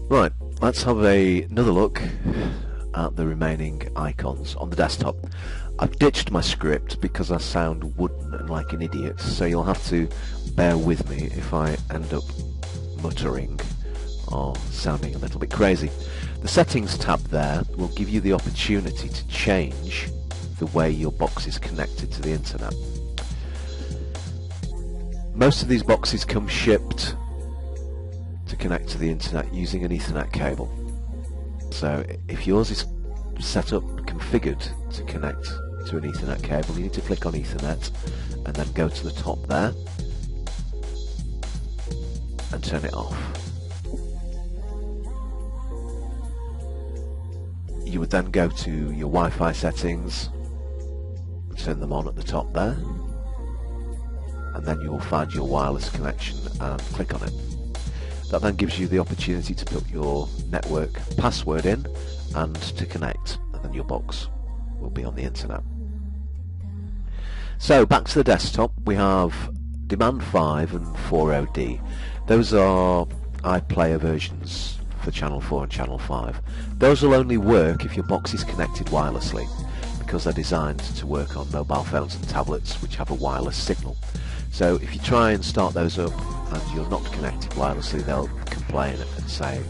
Right, let's have another look at the remaining icons on the desktop. I've ditched my script because I sound wooden and like an idiot, so you'll have to bear with me if I end up muttering or sounding a little bit crazy. The settings tab there will give you the opportunity to change the way your box is connected to the internet. Most of these boxes come shipped to connect to the internet using an Ethernet cable. So if yours is set up, configured to connect to an Ethernet cable, you need to click on Ethernet and then go to the top there and turn it off. You would then go to your Wi-Fi settings, turn them on at the top there, and then you will find your wireless connection and click on it. That then gives you the opportunity to put your network password in and to connect, and then your box will be on the internet. So back to the desktop, we have Demand 5 and 40D. Those are iPlayer versions for Channel 4 and Channel 5. Those will only work if your box is connected wirelessly, because they're designed to work on mobile phones and tablets which have a wireless signal. So if you try and start those up and you're not connected wirelessly, they'll complain and say,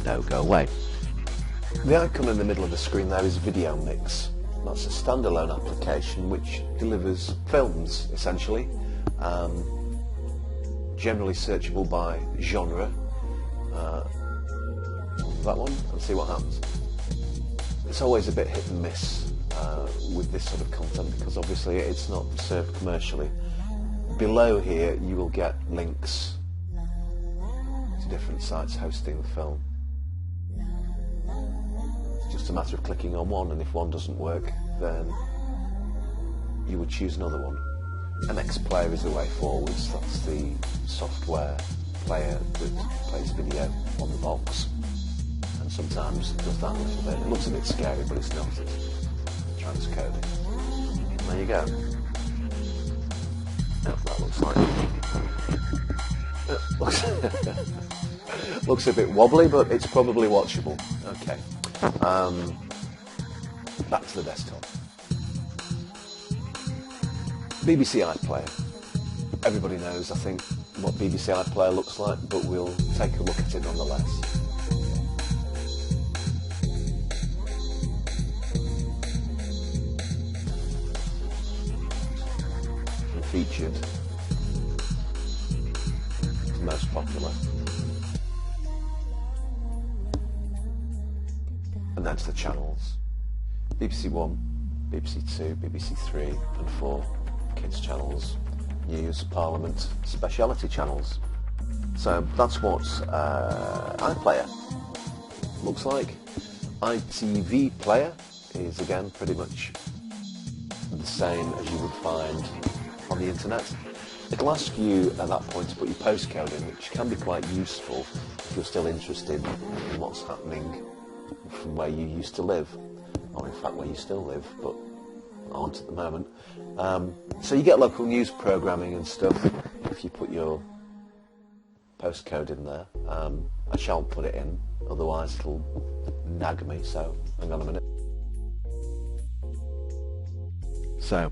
no, go away. The icon in the middle of the screen there is Video Mix. That's a standalone application which delivers films, essentially, generally searchable by genre. That one, and see what happens. It's always a bit hit and miss with this sort of content, because obviously it's not served commercially. Below here you will get links to different sites hosting the film. It's just a matter of clicking on one, and if one doesn't work, then you would choose another one. MX Player is the way forwards. That's the software player that plays video on the box, and sometimes it does that a little bit. It looks a bit scary, but it's not. It's transcoding. There you go. That looks like looks a bit wobbly, but it's probably watchable. Okay, back to the desktop. BBC iPlayer. Everybody knows, I think, what BBC iPlayer looks like, but we'll take a look at it nonetheless. Featured, the most popular, and that's the channels: BBC 1, BBC 2, BBC 3 and 4, kids channels, news, Parliament, speciality channels. So that's what iPlayer looks like. ITV Player is again pretty much the same as you would find on the internet. It'll ask you at that point to put your postcode in, which can be quite useful if you're still interested in what's happening from where you used to live, or in fact where you still live, but aren't at the moment. So you get local news programming and stuff if you put your postcode in there. I shan't put it in, otherwise it'll nag me, so hang on a minute. So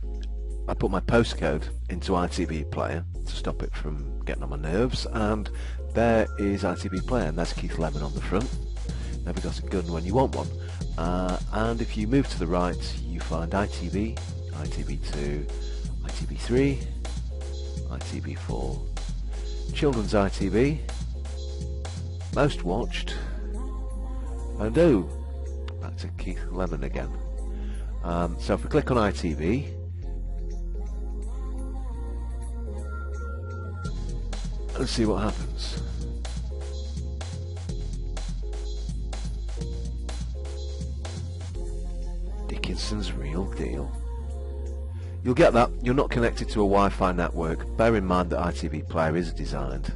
I put my postcode into ITV Player to stop it from getting on my nerves, and there is ITV Player, and there's Keith Lemon on the front. Never got a gun when you want one. And if you move to the right, you find ITV, ITV2, ITV3, ITV4, Children's ITV, Most Watched, and back to Keith Lemon again. So if we click on ITV, let's see what happens. Dickinson's Real Deal. You'll get that. You're not connected to a Wi-Fi network. Bear in mind that ITV Player is designed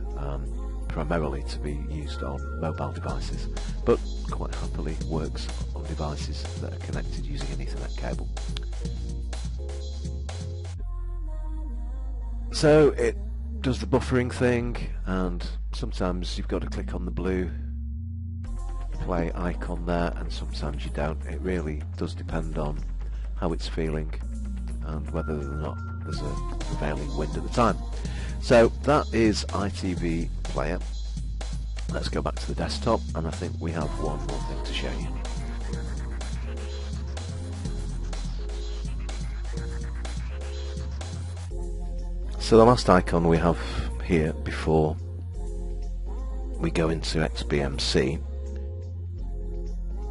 primarily to be used on mobile devices, but quite happily works on devices that are connected using an Ethernet cable. So it does the buffering thing, and sometimes you've got to click on the blue play icon there, and sometimes you don't. It really does depend on how it's feeling and whether or not there's a prevailing wind at the time. So that is ITV Player. Let's go back to the desktop, and I think we have one more thing to show you. So the last icon we have here before we go into XBMC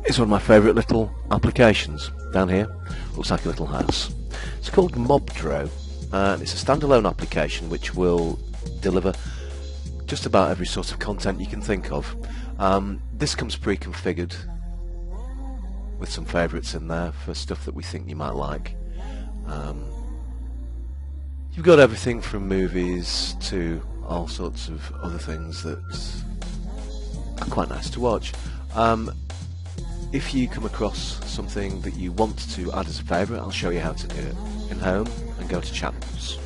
is one of my favourite little applications down here. Looks like a little house. It's called Mobdro, and it's a standalone application which will deliver just about every sort of content you can think of. This comes pre-configured with some favourites in there for stuff that we think you might like. You've got everything from movies to all sorts of other things that are quite nice to watch. If you come across something that you want to add as a favourite, I'll show you how to do it. In Home, and go to Channels.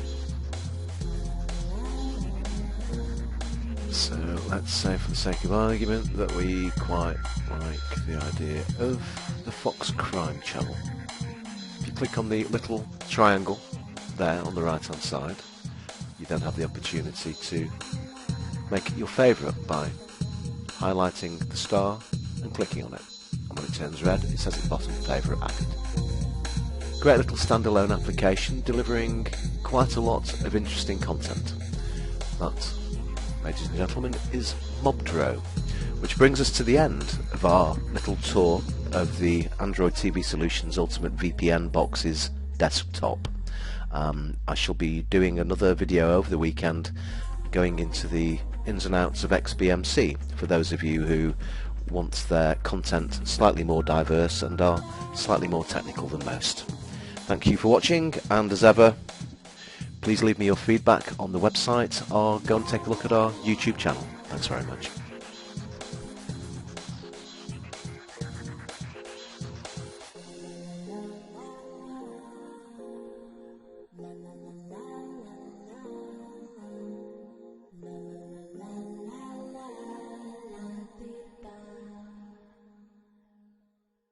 So let's say, for the sake of argument, that we quite like the idea of the Fox Crime channel. If you click on the little triangle there on the right hand side, you then have the opportunity to make it your favourite by highlighting the star and clicking on it. And when it turns red, it says at the bottom, favourite added. Great little standalone application delivering quite a lot of interesting content. That, ladies and gentlemen, is Mobdro, which brings us to the end of our little tour of the Android TV Solutions Ultimate VPN Box's desktop. I shall be doing another video over the weekend going into the ins and outs of XBMC for those of you who want their content slightly more diverse and are slightly more technical than most. Thank you for watching, and as ever, please leave me your feedback on the website or go and take a look at our YouTube channel. Thanks very much.